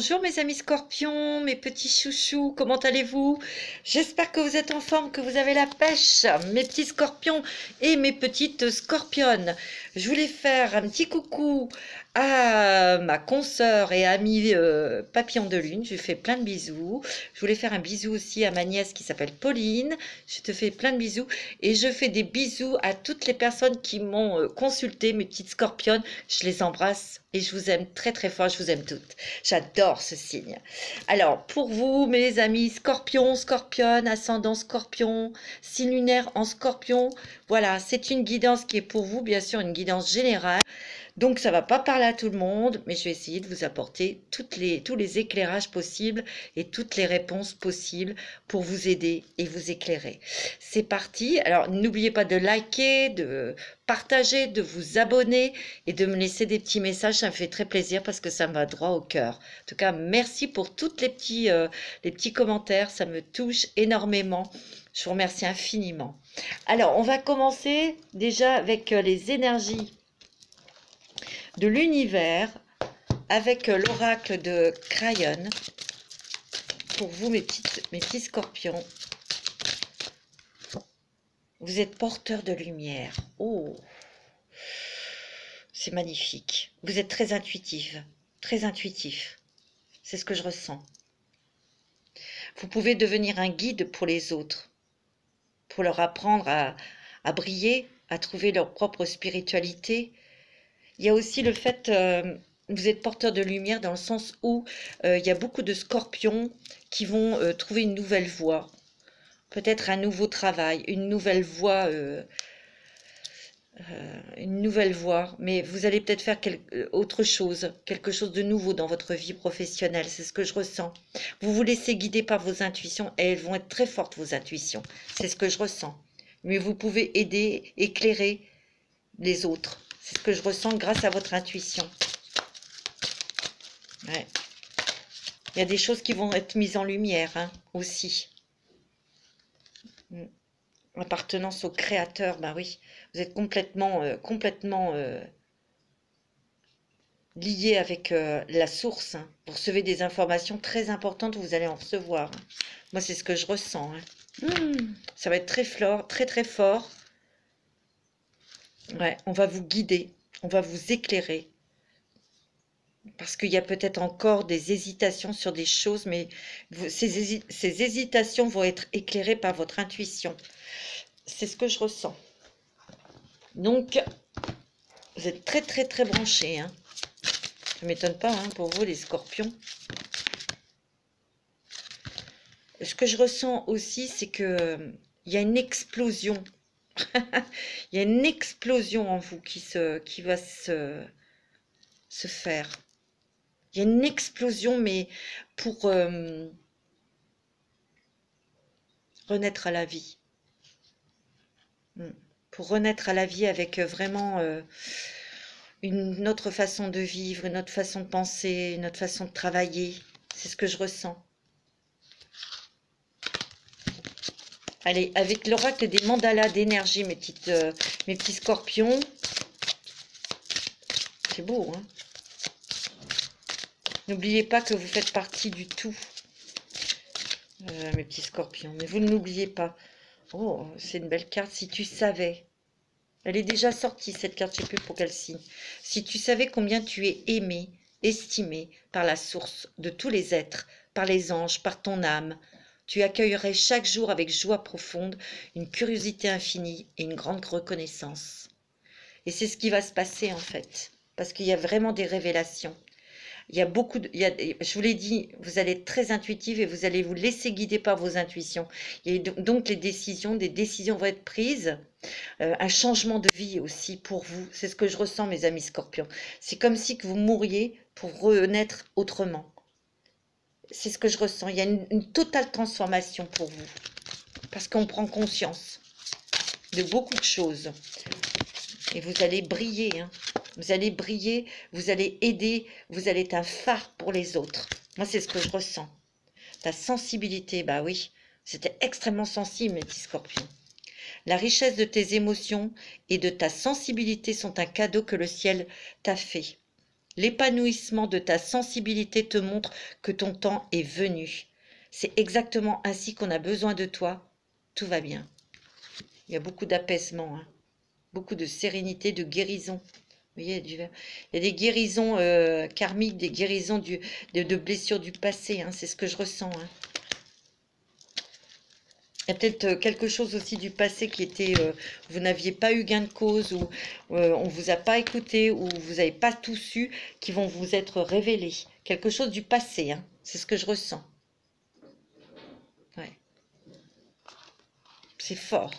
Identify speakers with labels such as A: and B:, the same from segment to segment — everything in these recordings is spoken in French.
A: Bonjour mes amis scorpions, mes petits chouchous, comment allez-vous? J'espère que vous êtes en forme, que vous avez la pêche, mes petits scorpions et mes petites scorpionnes. Je voulais faire un petit coucou à ma consoeur et amie Papillon de Lune, je lui fais plein de bisous. Je voulais faire un bisou aussi à ma nièce qui s'appelle Pauline, je te fais plein de bisous. Et je fais des bisous à toutes les personnes qui m'ont consulté, mes petites scorpionnes, je les embrasse. Et je vous aime très très fort, je vous aime toutes. J'adore ce signe. Alors, pour vous, mes amis scorpions, scorpionnes, ascendant scorpion, signe lunaire en scorpion, voilà, c'est une guidance qui est pour vous, bien sûr, une guidance générale. Donc, ça ne va pas parler à tout le monde, mais je vais essayer de vous apporter tous les éclairages possibles et toutes les réponses possibles pour vous aider et vous éclairer. C'est parti. Alors, n'oubliez pas de liker, de partager, de vous abonner et de me laisser des petits messages. Ça me fait très plaisir parce que ça me va droit au cœur. En tout cas, merci pour tous les petits commentaires. Ça me touche énormément. Je vous remercie infiniment. Alors, on va commencer déjà avec les énergies de l'univers avec l'oracle de Crayon pour vous mes petits scorpions. Vous êtes porteur de lumière. Oh, c'est magnifique. Vous êtes très intuitive, très intuitif. C'est ce que je ressens. Vous pouvez devenir un guide pour les autres, pour leur apprendre à briller, à trouver leur propre spiritualité. Il y a aussi le fait, vous êtes porteur de lumière dans le sens où il y a beaucoup de scorpions qui vont trouver une nouvelle voie, peut-être un nouveau travail, une nouvelle voie, mais vous allez peut-être faire autre chose, quelque chose de nouveau dans votre vie professionnelle, c'est ce que je ressens. Vous vous laissez guider par vos intuitions et elles vont être très fortes, vos intuitions, c'est ce que je ressens. Mais vous pouvez aider, éclairer les autres. C'est ce que je ressens grâce à votre intuition. Ouais. Il y a des choses qui vont être mises en lumière hein, aussi. Appartenance au créateur, ben oui. Vous êtes complètement lié avec la source. Hein. Vous recevez des informations très importantes, vous allez en recevoir. Hein. Moi, c'est ce que je ressens. Hein. Ça va être très fort, très très fort. Ouais, on va vous guider, on va vous éclairer. Parce qu'il y a peut-être encore des hésitations sur des choses, mais ces hésitations vont être éclairées par votre intuition. C'est ce que je ressens. Donc, vous êtes très très très branchés. Hein. Ça ne m'étonne pas hein, pour vous les scorpions. Ce que je ressens aussi, c'est qu'il y a une explosion. Il y a une explosion en vous qui va se faire. Il y a une explosion, mais pour renaître à la vie. Pour renaître à la vie avec vraiment une autre façon de vivre, une autre façon de penser, une autre façon de travailler. C'est ce que je ressens. Allez, avec l'oracle des mandalas d'énergie, mes petits scorpions. C'est beau, hein? N'oubliez pas que vous faites partie du tout, mes petits scorpions. Mais vous ne l'oubliez pas. Oh, c'est une belle carte. Si tu savais. Elle est déjà sortie, cette carte, je ne sais plus pour quel signe. Si tu savais combien tu es aimé, estimé par la source de tous les êtres, par les anges, par ton âme, tu accueillerais chaque jour avec joie profonde, une curiosité infinie et une grande reconnaissance. Et c'est ce qui va se passer en fait, parce qu'il y a vraiment des révélations. Il y a beaucoup je vous l'ai dit, vous allez être très intuitive et vous allez vous laisser guider par vos intuitions. Et donc des décisions vont être prises. Un changement de vie aussi pour vous. C'est ce que je ressens, mes amis scorpions. C'est comme si que vous mouriez pour renaître autrement. C'est ce que je ressens. Il y a une totale transformation pour vous. Parce qu'on prend conscience de beaucoup de choses. Et vous allez briller, hein. Vous allez briller, vous allez aider, vous allez être un phare pour les autres. Moi, c'est ce que je ressens. Ta sensibilité, bah oui, c'était extrêmement sensible, mes petits scorpions. La richesse de tes émotions et de ta sensibilité sont un cadeau que le ciel t'a fait. L'épanouissement de ta sensibilité te montre que ton temps est venu. C'est exactement ainsi qu'on a besoin de toi. Tout va bien. Il y a beaucoup d'apaisement, hein. Beaucoup de sérénité, de guérison. Vous voyez, il y a des guérisons karmiques, des guérisons de blessures du passé, hein. C'est ce que je ressens, hein. Il y a peut-être quelque chose aussi du passé qui était, vous n'aviez pas eu gain de cause, ou on ne vous a pas écouté, ou vous n'avez pas tout su, qui vont vous être révélés. Quelque chose du passé, hein. C'est ce que je ressens. Ouais. C'est fort.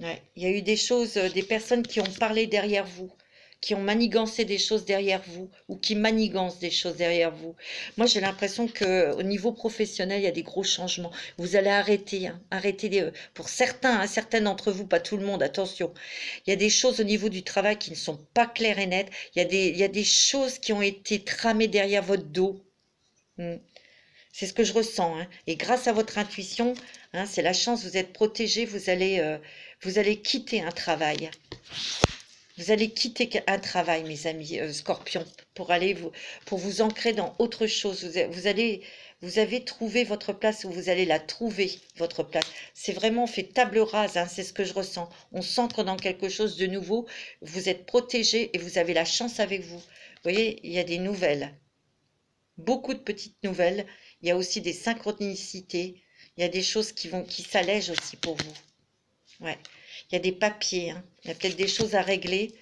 A: Ouais. Il y a eu des choses, des personnes qui ont parlé derrière vous, qui ont manigancé des choses derrière vous, ou qui manigancent des choses derrière vous. Moi, j'ai l'impression qu'au niveau professionnel, il y a des gros changements. Vous allez arrêter, hein, arrêter pour certains, hein, certains d'entre vous, pas tout le monde, attention. Il y a des choses au niveau du travail qui ne sont pas claires et nettes. Il y a des choses qui ont été tramées derrière votre dos. C'est ce que je ressens, hein. Et grâce à votre intuition, hein, c'est la chance, vous êtes protégé, vous allez quitter un travail. Vous allez quitter un travail, mes amis scorpions, pour vous ancrer dans autre chose. Vous avez trouvé votre place, ou vous allez la trouver, votre place. C'est vraiment, on fait table rase, hein, c'est ce que je ressens. On s'ancre dans quelque chose de nouveau, vous êtes protégé et vous avez la chance avec vous. Vous voyez, il y a des nouvelles. Beaucoup de petites nouvelles. Il y a aussi des synchronicités. Il y a des choses qui s'allègent aussi pour vous. Ouais. Il y a des papiers. Hein. Il y a peut-être des choses à régler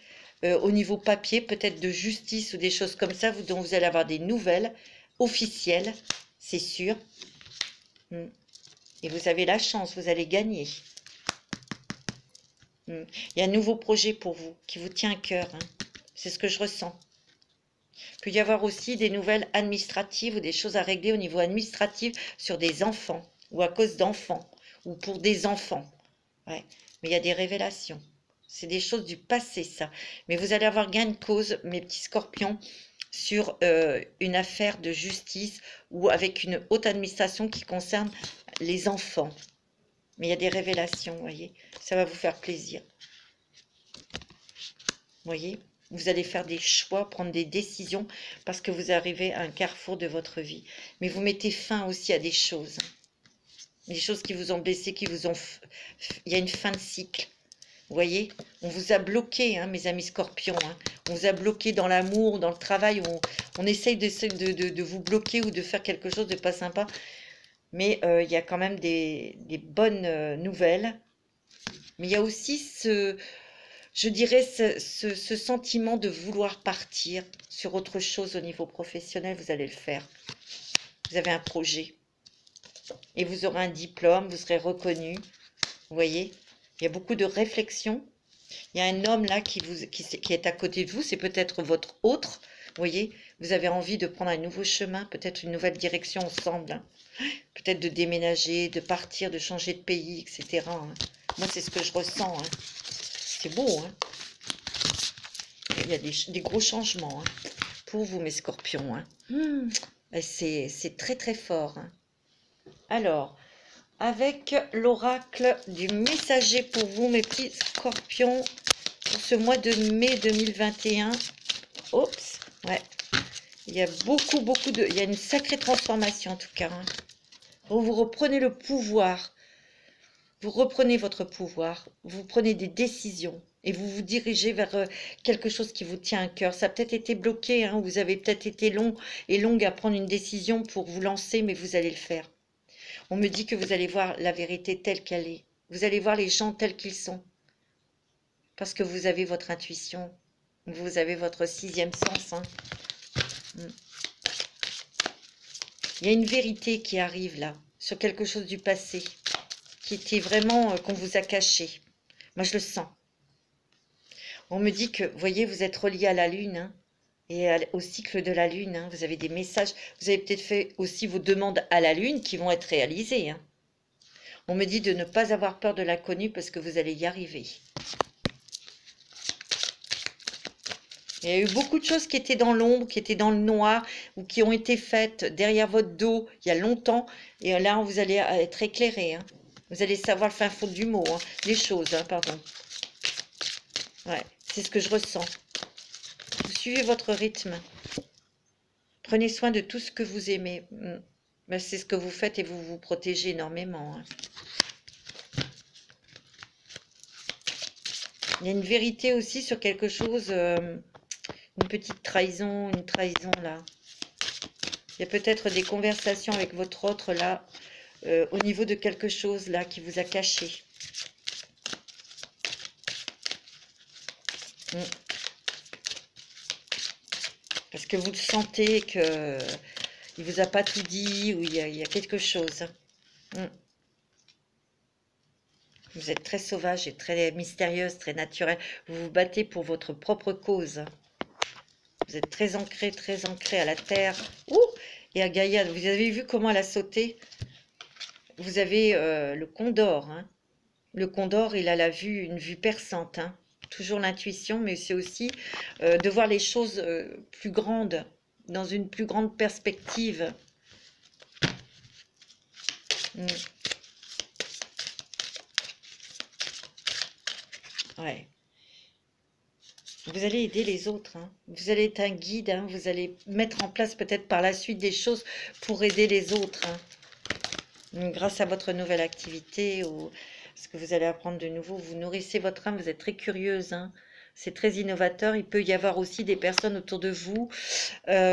A: au niveau papier, peut-être de justice ou des choses comme ça, dont vous allez avoir des nouvelles officielles, c'est sûr. Et vous avez la chance, vous allez gagner. Il y a un nouveau projet pour vous qui vous tient à cœur. Hein. C'est ce que je ressens. Il peut y avoir aussi des nouvelles administratives ou des choses à régler au niveau administratif sur des enfants ou à cause d'enfants ou pour des enfants. Ouais. Mais il y a des révélations. C'est des choses du passé, ça. Mais vous allez avoir gain de cause, mes petits scorpions, sur une affaire de justice ou avec une haute administration qui concerne les enfants. Mais il y a des révélations, vous voyez. Ça va vous faire plaisir. Vous voyez ? Vous allez faire des choix, prendre des décisions parce que vous arrivez à un carrefour de votre vie. Mais vous mettez fin aussi à des choses. Des choses qui vous ont blessé, il y a une fin de cycle. Vous voyez, on vous a bloqué, hein, mes amis scorpions. Hein. On vous a bloqué dans l'amour, dans le travail. On essaye de vous bloquer ou de faire quelque chose de pas sympa. Mais il y a quand même des bonnes nouvelles. Mais il y a aussi je dirais, ce sentiment de vouloir partir sur autre chose au niveau professionnel. Vous allez le faire. Vous avez un projet. Et vous aurez un diplôme, vous serez reconnu. Vous voyez, il y a beaucoup de réflexion. Il y a un homme là qui est à côté de vous, c'est peut-être votre autre. Vous voyez, vous avez envie de prendre un nouveau chemin, peut-être une nouvelle direction ensemble. Hein. Peut-être de déménager, de partir, de changer de pays, etc. Hein. Moi, c'est ce que je ressens. Hein. C'est beau. Hein. Il y a des gros changements hein, pour vous, mes scorpions. Hein. C'est très, très fort. Hein. Alors, avec l'oracle du messager pour vous, mes petits scorpions, pour ce mois de mai 2021. Oups, ouais. Il y a il y a une sacrée transformation en tout cas. Hein. Vous reprenez le pouvoir. Vous reprenez votre pouvoir. Vous prenez des décisions. Et vous vous dirigez vers quelque chose qui vous tient à cœur. Ça a peut-être été bloqué. Hein, vous avez peut-être été longue à prendre une décision pour vous lancer, mais vous allez le faire. On me dit que vous allez voir la vérité telle qu'elle est. Vous allez voir les gens tels qu'ils sont. Parce que vous avez votre intuition. Vous avez votre sixième sens. Hein. Il y a une vérité qui arrive là, sur quelque chose du passé, qui était vraiment, qu'on vous a caché. Moi, je le sens. On me dit que, vous voyez, vous êtes relié à la lune, hein, et au cycle de la lune. Hein, vous avez des messages. Vous avez peut-être fait aussi vos demandes à la lune qui vont être réalisées. Hein. On me dit de ne pas avoir peur de l'inconnu parce que vous allez y arriver. Il y a eu beaucoup de choses qui étaient dans l'ombre, qui étaient dans le noir, ou qui ont été faites derrière votre dos il y a longtemps. Et là, vous allez être éclairé. Hein. Vous allez savoir le fin fond du mot, hein. Les choses, hein, pardon. Ouais, c'est ce que je ressens. Vous suivez votre rythme. Prenez soin de tout ce que vous aimez. Ben, c'est ce que vous faites et vous vous protégez énormément. Hein. Il y a une vérité aussi sur quelque chose... une petite trahison, une trahison là. Il y a peut-être des conversations avec votre autre là, au niveau de quelque chose là qui vous a caché. Parce que vous le sentez que il vous a pas tout dit, ou il y a quelque chose. Vous êtes très sauvage et très mystérieuse, très naturelle. Vous vous battez pour votre propre cause. Vous êtes très ancré à la terre. Ouh, et à Gaïa, vous avez vu comment elle a sauté? Vous avez le condor. Hein. Le condor, il a une vue perçante. Hein. Toujours l'intuition, mais c'est aussi de voir les choses plus grandes, dans une plus grande perspective. Ouais. Vous allez aider les autres, hein. Vous allez être un guide, hein. Vous allez mettre en place peut-être par la suite des choses pour aider les autres. Hein. Grâce à votre nouvelle activité ou ce que vous allez apprendre de nouveau, vous nourrissez votre âme, vous êtes très curieuse. Hein. C'est très innovateur. Il peut y avoir aussi des personnes autour de vous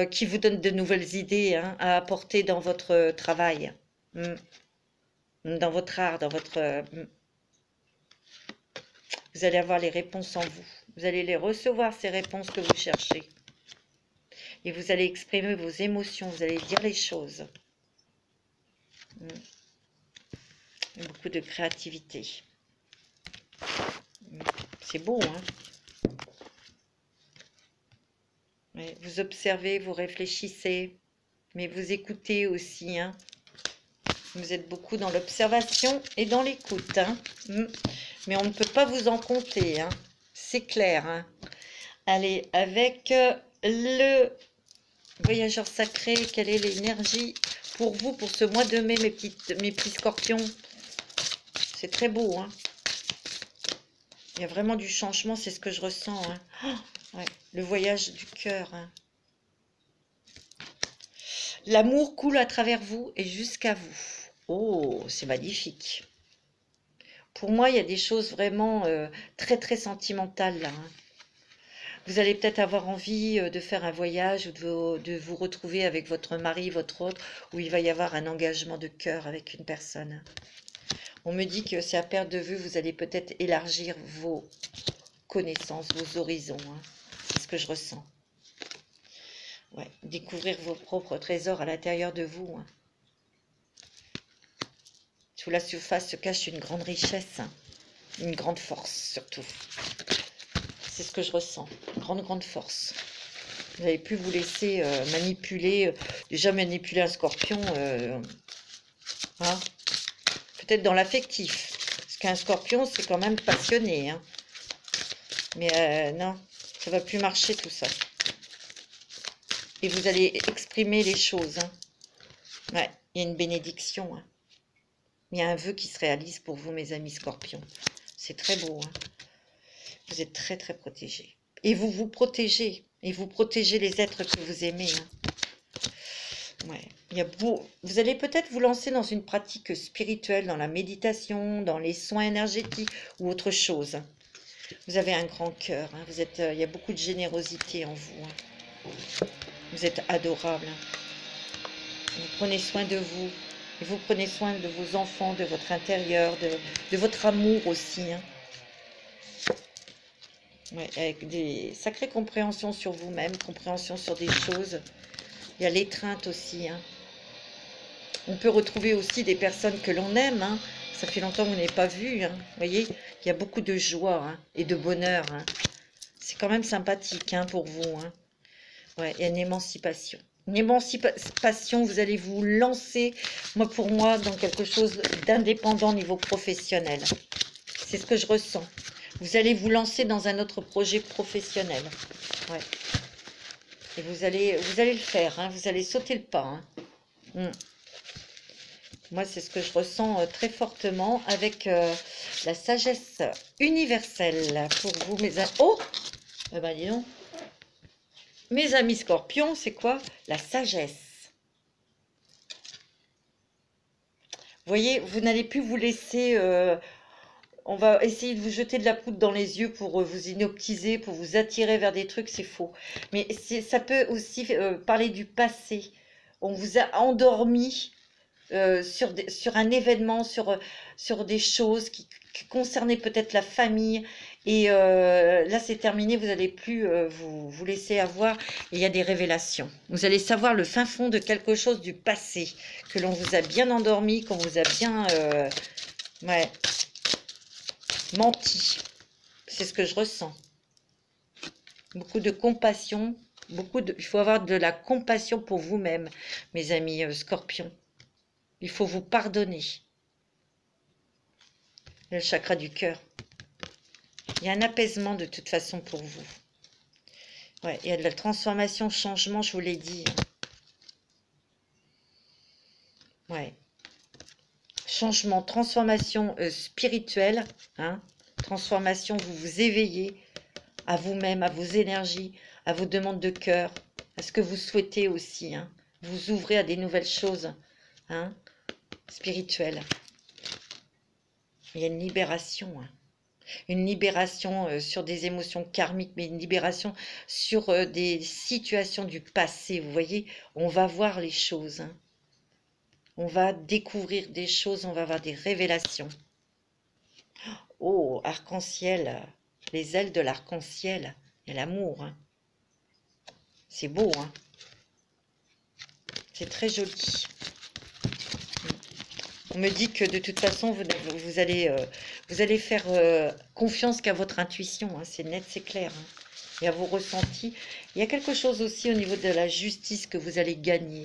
A: qui vous donnent de nouvelles idées hein, à apporter dans votre travail, dans votre art, dans votre... Vous allez avoir les réponses en vous. Vous allez les recevoir, ces réponses que vous cherchez. Et vous allez exprimer vos émotions, vous allez dire les choses. Beaucoup de créativité. C'est beau, hein? Ouais, vous observez, vous réfléchissez, mais vous écoutez aussi, hein? Vous êtes beaucoup dans l'observation et dans l'écoute, hein? Mais on ne peut pas vous en compter, hein? C'est clair, hein? Allez, avec le voyageur sacré, quelle est l'énergie pour vous, pour ce mois de mai, mes petits scorpions? C'est très beau, hein? Il y a vraiment du changement, c'est ce que je ressens, hein? Oh, ouais, le voyage du cœur, hein? L'amour coule à travers vous et jusqu'à vous. Oh, c'est magnifique. Pour moi, il y a des choses vraiment très sentimentales là. Hein. Vous allez peut-être avoir envie de faire un voyage ou de vous retrouver avec votre mari, votre autre, où il va y avoir un engagement de cœur avec une personne. On me dit que c'est à perte de vue, vous allez peut-être élargir vos connaissances, vos horizons. Hein. C'est ce que je ressens. Ouais, découvrir vos propres trésors à l'intérieur de vous. Hein. Sous la surface se cache une grande richesse, hein. Une grande force surtout. C'est ce que je ressens, grande force. Vous n'allez plus vous laisser manipuler, déjà manipuler un scorpion, hein, peut-être dans l'affectif. Parce qu'un scorpion, c'est quand même passionné. Hein. Mais non, ça ne va plus marcher tout ça. Et vous allez exprimer les choses. Hein. Ouais, il y a une bénédiction. Hein. Il y a un vœu qui se réalise pour vous, mes amis scorpions. C'est très beau. Hein. Vous êtes très protégés. Et vous vous protégez. Et vous protégez les êtres que vous aimez. Hein. Ouais. Vous allez peut-être vous lancer dans une pratique spirituelle, dans la méditation, dans les soins énergétiques ou autre chose. Vous avez un grand cœur. Hein. Il y a beaucoup de générosité en vous. Hein. Vous êtes adorable. Hein. Vous prenez soin de vous. Et vous prenez soin de vos enfants, de votre intérieur, de votre amour aussi. Hein. Ouais, avec des sacrées compréhensions sur vous-même, compréhension sur des choses. Il y a l'étreinte aussi. Hein. On peut retrouver aussi des personnes que l'on aime. Hein. Ça fait longtemps qu'on n'est pas vu. Hein. Vous voyez, il y a beaucoup de joie hein, et de bonheur. Hein. C'est quand même sympathique hein, pour vous. Hein. Ouais, il y a une émancipation. Une émancipation, vous allez vous lancer, pour moi, dans quelque chose d'indépendant au niveau professionnel. C'est ce que je ressens. Vous allez vous lancer dans un autre projet professionnel. Ouais. Et vous allez le faire, hein, vous allez sauter le pas. Hein. Moi, c'est ce que je ressens très fortement avec la sagesse universelle pour vous, mes amis. Oh, eh ben, dis donc. Mes amis scorpions, c'est quoi? La sagesse. Vous voyez, vous n'allez plus vous laisser... on va essayer de vous jeter de la poudre dans les yeux pour vous inoptiser, pour vous attirer vers des trucs, c'est faux. Mais ça peut aussi parler du passé. On vous a endormi sur un événement, sur des choses qui concernaient peut-être la famille. Et là, c'est terminé, vous n'allez plus vous laisser avoir. Et il y a des révélations. Vous allez savoir le fin fond de quelque chose du passé, que l'on vous a bien endormi, qu'on vous a bien ouais, menti. C'est ce que je ressens. Beaucoup de compassion. Il faut avoir de la compassion pour vous-même, mes amis scorpions. Il faut vous pardonner. Le chakra du cœur. Il y a un apaisement de toute façon pour vous. Ouais, il y a de la transformation, changement, je vous l'ai dit. Ouais. Changement, transformation spirituelle. Hein. Transformation, vous vous éveillez à vous-même, à vos énergies, à vos demandes de cœur, à ce que vous souhaitez aussi. Hein. Vous ouvrez à des nouvelles choses. Hein. Spirituelle. Il y a une libération. Hein. Une libération sur des émotions karmiques, mais une libération sur des situations du passé. Vous voyez, on va voir les choses. Hein. On va découvrir des choses, on va avoir des révélations. Oh, arc-en-ciel, les ailes de l'arc-en-ciel, il y a l'amour. Hein. C'est beau, hein. C'est très joli. On me dit que de toute façon, vous allez faire confiance qu'à votre intuition. Hein. C'est net, c'est clair. Hein. Et à vos ressentis. Il y a quelque chose aussi au niveau de la justice que vous allez gagner.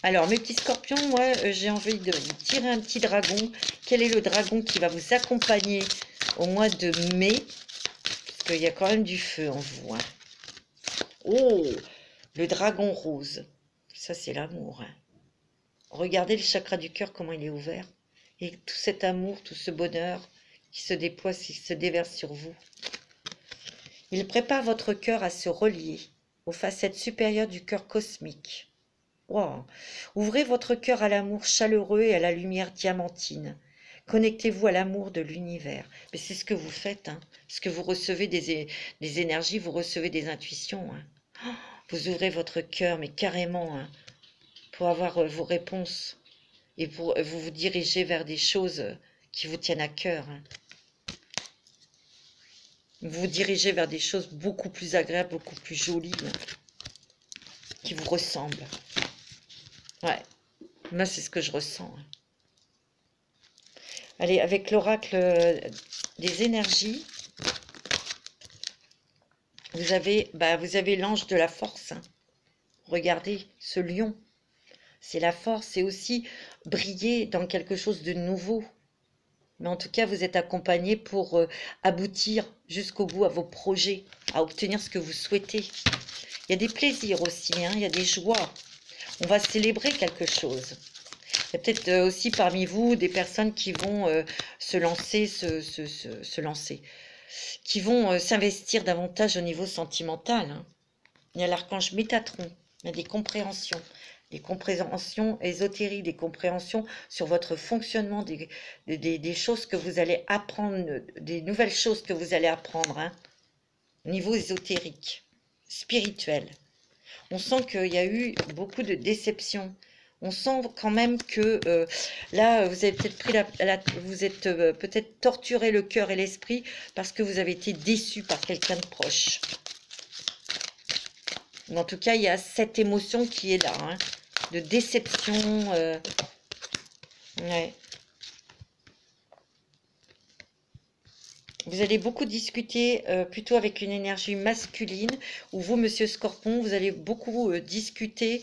A: Alors, mes petits scorpions, moi, j'ai envie de vous tirer un petit dragon. Quel est le dragon qui va vous accompagner au mois de mai? Parce qu'il y a quand même du feu en vous. Hein. Oh, le dragon rose. Ça, c'est l'amour. Hein. Regardez le chakra du cœur, comment il est ouvert. Et tout cet amour, tout ce bonheur qui se déploie, qui se déverse sur vous. Il prépare votre cœur à se relier aux facettes supérieures du cœur cosmique. Wow. Ouvrez votre cœur à l'amour chaleureux et à la lumière diamantine. Connectez-vous à l'amour de l'univers. Mais c'est ce que vous faites. Hein. Parce que vous recevez des énergies, vous recevez des intuitions. Hein. Vous ouvrez votre cœur, mais carrément... Hein, pour avoir vos réponses et pour vous diriger vers des choses qui vous tiennent à cœur. Hein. Vous vous dirigez vers des choses beaucoup plus agréables, beaucoup plus jolies, hein, qui vous ressemblent. Ouais, moi c'est ce que je ressens. Hein. Allez, avec l'oracle des énergies, vous avez l'ange de la force. Hein. Regardez ce lion. C'est la force, c'est aussi briller dans quelque chose de nouveau. Mais en tout cas, vous êtes accompagné pour aboutir jusqu'au bout à vos projets, à obtenir ce que vous souhaitez. Il y a des plaisirs aussi, hein, il y a des joies. On va célébrer quelque chose. Il y a peut-être aussi parmi vous des personnes qui vont se lancer, qui vont s'investir davantage au niveau sentimental. Hein. Il y a l'archange Métatron, il y a des compréhensions ésotériques, des compréhensions sur votre fonctionnement, des choses que vous allez apprendre, des nouvelles choses que vous allez apprendre, hein, au niveau ésotérique, spirituel. On sent qu'il y a eu beaucoup de déceptions. On sent quand même que là, vous avez peut-être pris vous êtes peut-être torturé le cœur et l'esprit parce que vous avez été déçu par quelqu'un de proche. En tout cas, il y a cette émotion qui est là, hein, de déception. Ouais. Vous allez beaucoup discuter plutôt avec une énergie masculine, ou vous, Monsieur Scorpion, vous allez beaucoup discuter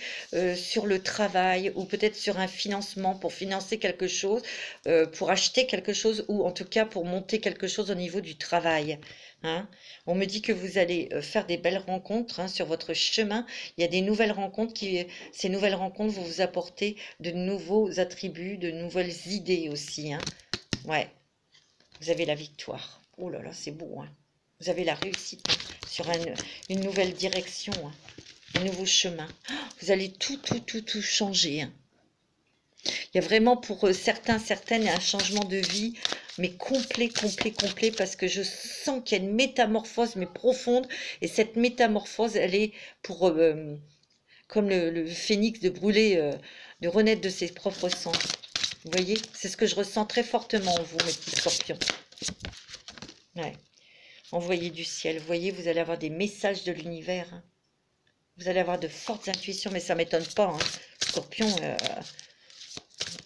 A: sur le travail, ou peut-être sur un financement pour financer quelque chose, pour acheter quelque chose, ou en tout cas pour monter quelque chose au niveau du travail. Hein. On me dit que vous allez faire des belles rencontres hein, sur votre chemin. Il y a des nouvelles rencontres ces nouvelles rencontres vont vous apporter de nouveaux attributs, de nouvelles idées aussi. Hein. Ouais, vous avez la victoire. Oh là là, c'est beau. Hein. Vous avez la réussite hein, sur une nouvelle direction, hein, un nouveau chemin. Vous allez tout changer. Hein. Il y a vraiment pour certains, certaines, un changement de vie, mais complet, parce que je sens qu'il y a une métamorphose, mais profonde. Et cette métamorphose, elle est pour, comme le phénix de brûler, de renaître de ses propres cendres. Vous voyez, c'est ce que je ressens très fortement en vous, mes petits scorpions. Ouais. Envoyez du ciel. Vous voyez, vous allez avoir des messages de l'univers. Hein. Vous allez avoir de fortes intuitions, mais ça ne m'étonne pas. Hein. Scorpion,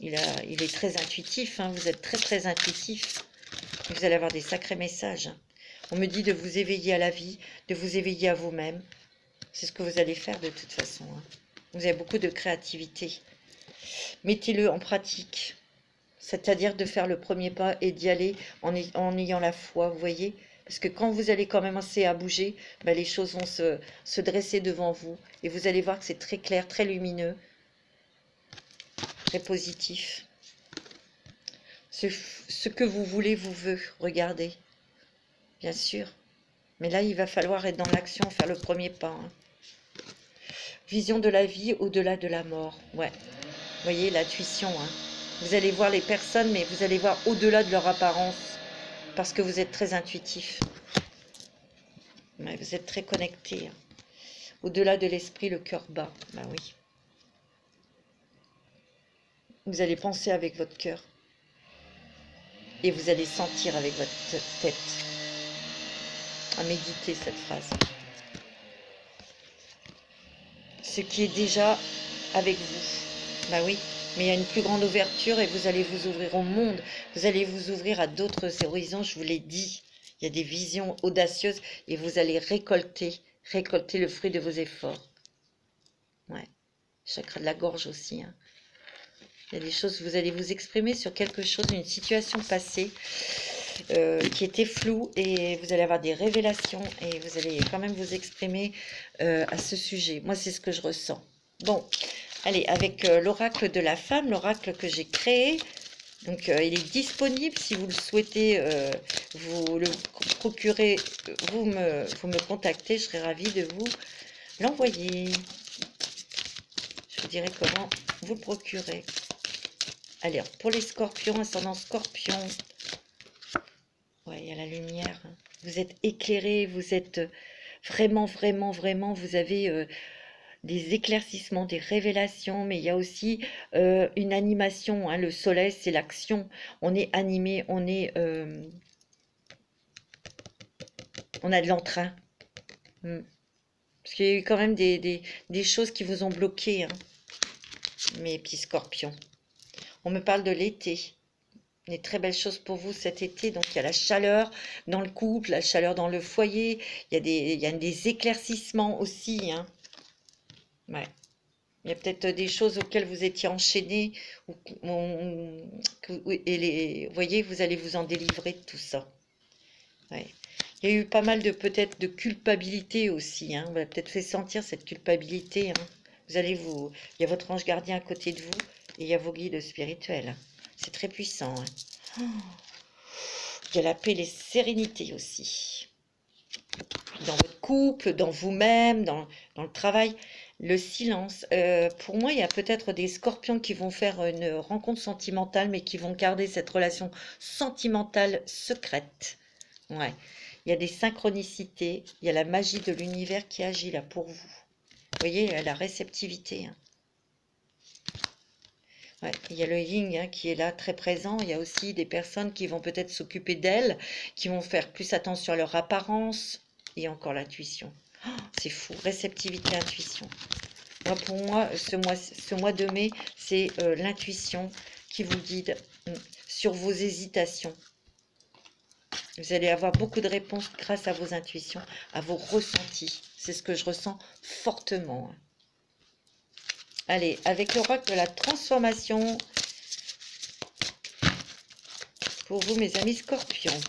A: il est très intuitif. Hein. Vous êtes très intuitif. Vous allez avoir des sacrés messages. Hein. On me dit de vous éveiller à la vie, de vous éveiller à vous-même. C'est ce que vous allez faire de toute façon. Hein. Vous avez beaucoup de créativité. Mettez-le en pratique. C'est-à-dire de faire le premier pas et d'y aller en ayant la foi, vous voyez. Parce que quand vous allez quand même commencer à bouger, ben les choses vont se dresser devant vous. Et vous allez voir que c'est très clair, très lumineux, très positif. Ce que vous voulez vous veut, regardez. Bien sûr. Mais là, il va falloir être dans l'action, faire le premier pas. Hein. Vision de la vie au-delà de la mort. Ouais. Vous voyez, l'intuition. Hein. Vous allez voir les personnes, mais vous allez voir au-delà de leur apparence. Parce que vous êtes très intuitif. Ouais, vous êtes très connecté. Hein. Au-delà de l'esprit, le cœur bat. Ben oui. Vous allez penser avec votre cœur. Et vous allez sentir avec votre tête. À méditer cette phrase. Ce qui est déjà avec vous. Ben oui. Mais il y a une plus grande ouverture et vous allez vous ouvrir au monde. Vous allez vous ouvrir à d'autres horizons, je vous l'ai dit. Il y a des visions audacieuses et vous allez récolter le fruit de vos efforts. Ouais. Chakra de la gorge aussi. Hein. Il y a des choses, vous allez vous exprimer sur quelque chose, une situation passée qui était floue et vous allez avoir des révélations et vous allez quand même vous exprimer à ce sujet. Moi, c'est ce que je ressens. Bon, allez, avec l'oracle de la femme, l'oracle que j'ai créé, donc il est disponible si vous le souhaitez, vous le procurez, vous me contactez, je serai ravie de vous l'envoyer. Je vous dirai comment vous le procurez. Allez, pour les scorpions, ascendant scorpion, ouais, il y a la lumière. Vous êtes éclairés, vous êtes vraiment, vous avez des éclaircissements, des révélations, mais il y a aussi une animation. Hein, le soleil, c'est l'action. On est animé, on a de l'entrain. Parce qu'il y a eu quand même des choses qui vous ont bloqué, hein, mes petits scorpions. On me parle de l'été. Des très belles choses pour vous cet été. Donc, il y a la chaleur dans le couple, la chaleur dans le foyer. Il y a des éclaircissements aussi. Hein. Ouais. Il y a peut-être des choses auxquelles vous étiez enchaînés. Vous voyez, vous allez vous en délivrer de tout ça. Ouais. Il y a eu pas mal de peut-être de culpabilité aussi. Hein. On va peut-être fait sentir cette culpabilité. Hein. Il y a votre ange gardien à côté de vous et il y a vos guides spirituels. C'est très puissant. Hein. Oh. Il y a la paix et la sérénité aussi. Dans votre couple, dans vous-même, dans le travail. Le silence. Pour moi, il y a peut-être des scorpions qui vont faire une rencontre sentimentale, mais qui vont garder cette relation sentimentale secrète. Ouais. Il y a des synchronicités. Il y a la magie de l'univers qui agit là pour vous. Vous voyez, il y a la réceptivité. Hein. Ouais, il y a le yin hein, qui est là très présent. Il y a aussi des personnes qui vont peut-être s'occuper d'elles, qui vont faire plus attention à leur apparence et encore l'intuition. Oh, c'est fou, réceptivité, intuition. Moi, pour moi, ce mois de mai, c'est l'intuition qui vous guide sur vos hésitations. Vous allez avoir beaucoup de réponses grâce à vos intuitions, à vos ressentis. C'est ce que je ressens fortement. Allez, avec l'oracle de la transformation, pour vous, mes amis scorpions.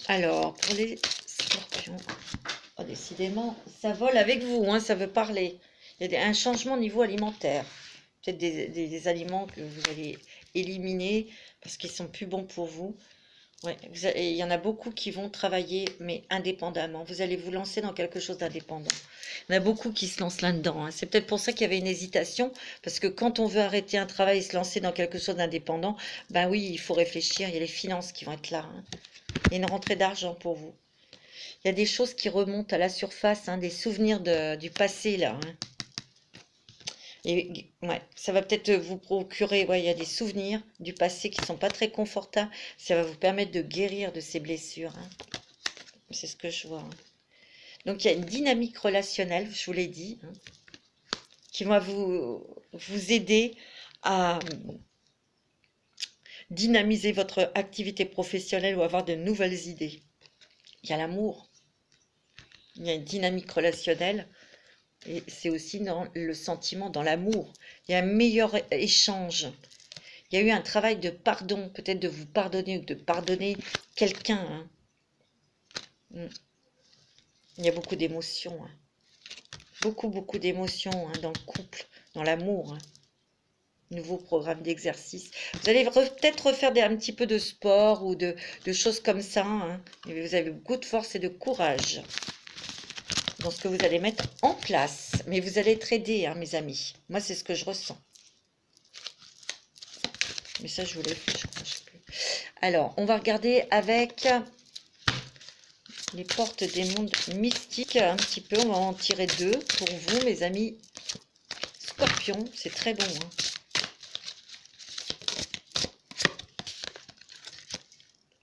A: Alors, pour les scorpions, oh, décidément, ça vole avec vous, hein, ça veut parler. Il y a un changement au niveau alimentaire. Peut-être des aliments que vous allez éliminer parce qu'ils sont plus bons pour vous. Ouais, il y en a beaucoup qui vont travailler, mais indépendamment. Vous allez vous lancer dans quelque chose d'indépendant. Il y en a beaucoup qui se lancent là-dedans. Hein. C'est peut-être pour ça qu'il y avait une hésitation, parce que quand on veut arrêter un travail et se lancer dans quelque chose d'indépendant, ben oui, il faut réfléchir. Il y a les finances qui vont être là. Hein. Il y a une rentrée d'argent pour vous. Il y a des choses qui remontent à la surface, hein, des souvenirs du passé, là. Hein. Et ouais, ça va peut-être vous procurer, ouais, il y a des souvenirs du passé qui ne sont pas très confortables. Ça va vous permettre de guérir de ces blessures. Hein. C'est ce que je vois. Hein. Donc, il y a une dynamique relationnelle, je vous l'ai dit, hein, qui va vous aider à dynamiser votre activité professionnelle ou avoir de nouvelles idées. Il y a l'amour. Il y a une dynamique relationnelle. Et c'est aussi dans le sentiment, dans l'amour. Il y a un meilleur échange. Il y a eu un travail de pardon, peut-être de vous pardonner ou de pardonner quelqu'un. Hein. Il y a beaucoup d'émotions. Hein. Beaucoup d'émotions hein, dans le couple, dans l'amour. Hein. Nouveau programme d'exercice. Vous allez peut-être refaire un petit peu de sport ou de choses comme ça. Hein. Vous avez beaucoup de force et de courage dans ce que vous allez mettre en place. Mais vous allez être aidés, hein, mes amis. Moi, c'est ce que je ressens. Mais ça, je vous l'ai fait, je crois. Je sais plus. Alors, on va regarder avec les portes des mondes mystiques un petit peu. On va en tirer 2 pour vous, mes amis scorpions. C'est très bon. Hein.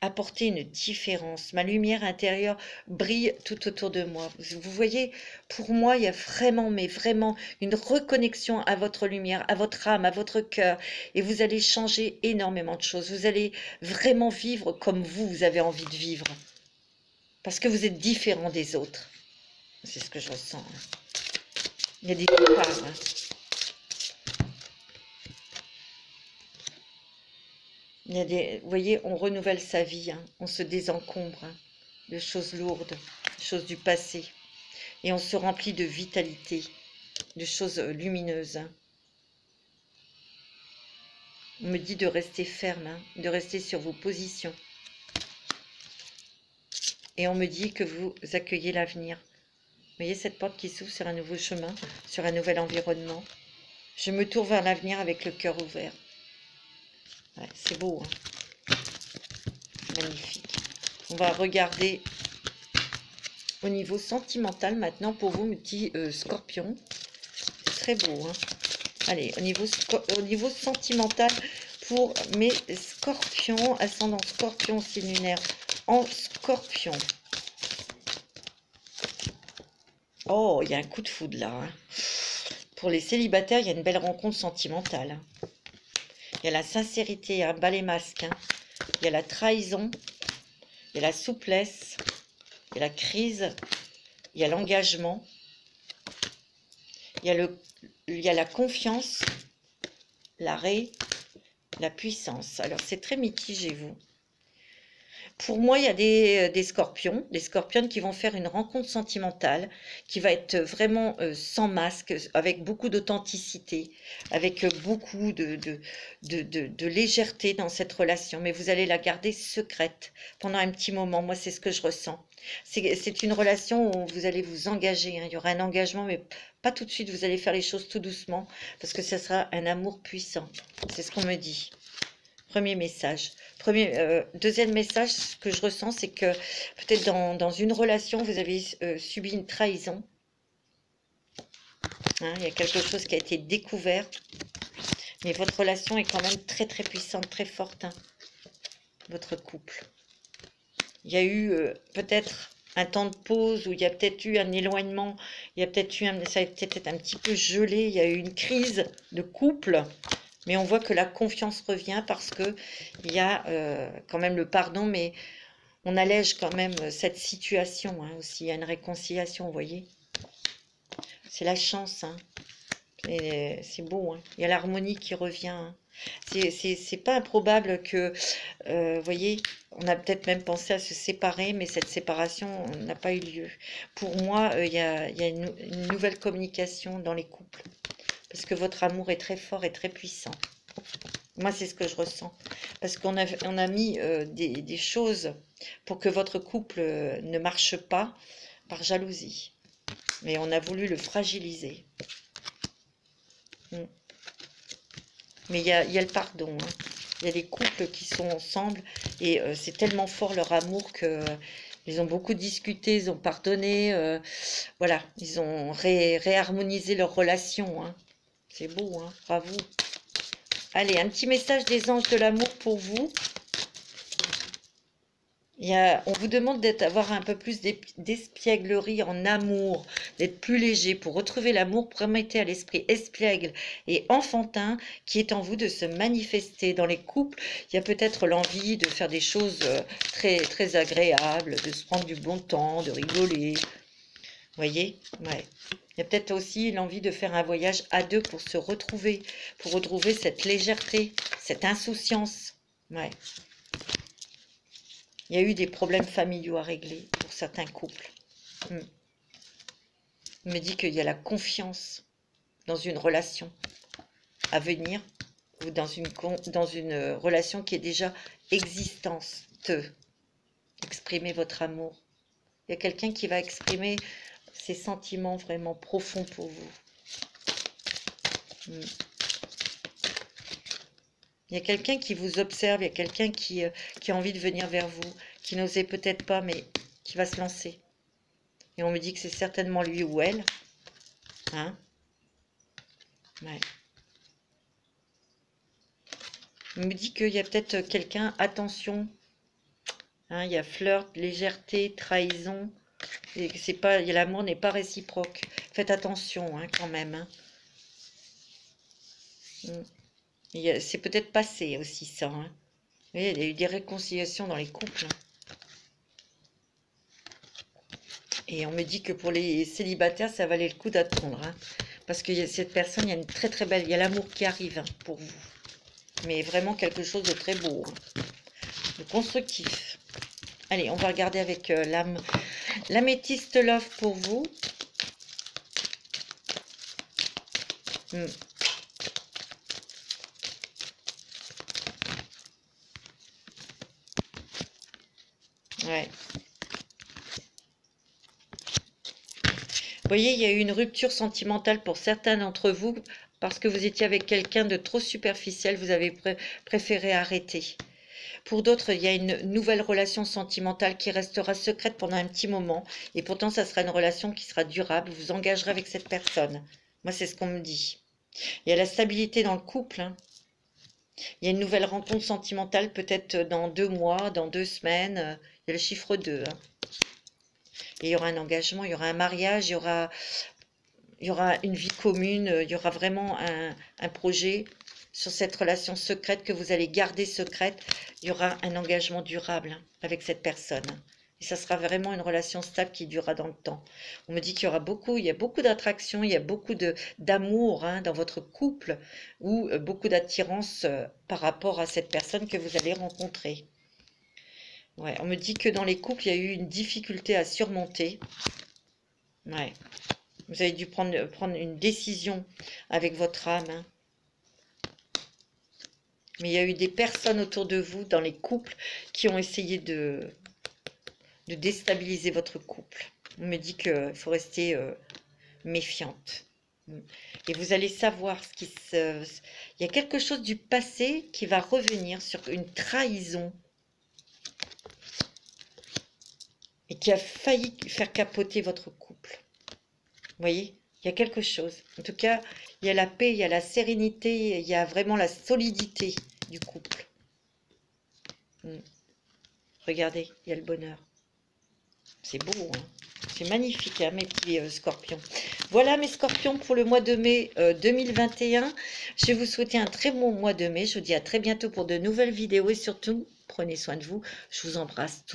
A: Apporter une différence. Ma lumière intérieure brille tout autour de moi. Vous voyez, pour moi, il y a vraiment, mais vraiment, une reconnexion à votre lumière, à votre âme, à votre cœur. Et vous allez changer énormément de choses. Vous allez vraiment vivre comme vous avez envie de vivre. Parce que vous êtes différent des autres. C'est ce que je ressens. Hein. Il y a des départs. Hein. Il y a des, vous voyez, on renouvelle sa vie, hein, on se désencombre hein, de choses lourdes, de choses du passé. Et on se remplit de vitalité, de choses lumineuses. Hein. On me dit de rester ferme, hein, de rester sur vos positions. Et on me dit que vous accueillez l'avenir. Vous voyez cette porte qui s'ouvre sur un nouveau chemin, sur un nouvel environnement. Je me tourne vers l'avenir avec le cœur ouvert. Ouais, c'est beau, hein. Magnifique. On va regarder au niveau sentimental maintenant pour vous, mes petits scorpions. C'est très beau. Hein. Allez, au niveau sentimental pour mes scorpions, ascendant scorpion, signe lunaire en scorpion. Oh, il y a un coup de foudre là. Hein. Pour les célibataires, il y a une belle rencontre sentimentale. Hein. Il y a la sincérité, il y a un balai masque, hein. Il y a la trahison, il y a la souplesse, il y a la crise, il y a l'engagement, il y a la confiance, l'arrêt, la puissance. Alors, c'est très mitigé, vous. Pour moi, il y a des scorpions, des scorpionnes qui vont faire une rencontre sentimentale, qui va être vraiment sans masque, avec beaucoup d'authenticité, avec beaucoup de légèreté dans cette relation. Mais vous allez la garder secrète pendant un petit moment. Moi, c'est ce que je ressens. C'est une relation où vous allez vous engager. Hein. Il y aura un engagement, mais pas tout de suite. Vous allez faire les choses tout doucement, parce que ce sera un amour puissant. C'est ce qu'on me dit. Premier message. Deuxième message, ce que je ressens, c'est que peut-être dans une relation, vous avez subi une trahison. Hein, il y a quelque chose qui a été découvert. Mais votre relation est quand même très très puissante, très forte. Hein, votre couple. Il y a eu peut-être un temps de pause où il y a peut-être eu un éloignement. Il y a peut-être eu ça a peut-être un petit peu gelé. Il y a eu une crise de couple. Mais on voit que la confiance revient parce que il y a quand même le pardon, mais on allège quand même cette situation hein, aussi. Il y a une réconciliation, vous voyez. C'est la chance, hein. C'est beau, hein. Il y a l'harmonie qui revient. Hein. C'est pas improbable que, vous voyez, on a peut-être même pensé à se séparer, mais cette séparation n'a pas eu lieu. Pour moi, il y a une nouvelle communication dans les couples, parce que votre amour est très fort et très puissant. Moi, c'est ce que je ressens. Parce qu'on a mis des choses pour que votre couple ne marche pas par jalousie. Mais on a voulu le fragiliser. Mais il y a le pardon. Hein. Il y a des couples qui sont ensemble et c'est tellement fort leur amour que ils ont beaucoup discuté, ils ont pardonné. Voilà, ils ont réharmonisé leur relation. Hein. C'est beau, hein. Bravo. Allez, un petit message des anges de l'amour pour vous. On vous demande d'avoir un peu plus d'espièglerie en amour, d'être plus léger pour retrouver l'amour. Permettez à l'esprit espiègle et enfantin qui est en vous de se manifester. Dans les couples, il y a peut-être l'envie de faire des choses très, très agréables, de se prendre du bon temps, de rigoler. Vous voyez? Ouais. Il y a peut-être aussi l'envie de faire un voyage à deux pour se retrouver, pour retrouver cette légèreté, cette insouciance. Ouais. Il y a eu des problèmes familiaux à régler pour certains couples. Il me dit qu'il y a la confiance dans une relation à venir ou dans une relation qui est déjà existante. Exprimez votre amour. Il y a quelqu'un qui va exprimer ses sentiments vraiment profonds pour vous. Il y a quelqu'un qui vous observe, il y a quelqu'un qui a envie de venir vers vous, qui n'osait peut-être pas, mais qui va se lancer. Et on me dit que c'est certainement lui ou elle. Hein? Ouais. On me dit qu'il y a peut-être quelqu'un, attention. Hein, il y a flirt, légèreté, trahison. Et c'est pas, l'amour n'est pas réciproque. Faites attention hein, quand même. Hein. C'est peut-être passé aussi ça. Hein. Vous voyez, il y a eu des réconciliations dans les couples. Hein. Et on me dit que pour les célibataires, ça valait le coup d'attendre. Hein. Parce que cette personne, il y a une très très belle... Il y a l'amour qui arrive hein, pour vous. Mais vraiment quelque chose de très beau. Hein. De constructif. Allez, on va regarder avec l'améthyste love pour vous. Ouais. Vous voyez, il y a eu une rupture sentimentale pour certains d'entre vous parce que vous étiez avec quelqu'un de trop superficiel, vous avez préféré arrêter. Pour d'autres, il y a une nouvelle relation sentimentale qui restera secrète pendant un petit moment et pourtant, ça sera une relation qui sera durable, vous vous engagerez avec cette personne. Moi, c'est ce qu'on me dit. Il y a la stabilité dans le couple. Hein. Il y a une nouvelle rencontre sentimentale peut-être dans 2 mois, dans 2 semaines. Il y a le chiffre 2. Hein. Et il y aura un engagement, il y aura un mariage, il y aura une vie commune, il y aura vraiment un projet sur cette relation secrète que vous allez garder secrète. Il y aura un engagement durable hein, avec cette personne. Et ça sera vraiment une relation stable qui durera dans le temps. On me dit qu'il y aura il y a beaucoup d'attraction, il y a beaucoup d'amour hein, dans votre couple ou beaucoup d'attirance par rapport à cette personne que vous allez rencontrer. Ouais, on me dit que dans les couples, il y a eu une difficulté à surmonter. Ouais. Vous avez dû prendre une décision avec votre âme. Hein. Mais il y a eu des personnes autour de vous, dans les couples, qui ont essayé de déstabiliser votre couple. On me dit qu'il faut rester méfiante. Et vous allez savoir ce qui se... Il y a quelque chose du passé qui va revenir sur une trahison. Et qui a failli faire capoter votre couple. Vous voyez, il y a quelque chose. En tout cas, il y a la paix, il y a la sérénité, il y a vraiment la solidité du couple. Regardez, il y a le bonheur. C'est beau, hein. C'est magnifique, hein, mes petits scorpions. Voilà mes scorpions pour le mois de mai 2021. Je vais vous souhaiter un très bon mois de mai. Je vous dis à très bientôt pour de nouvelles vidéos et surtout, prenez soin de vous. Je vous embrasse tous.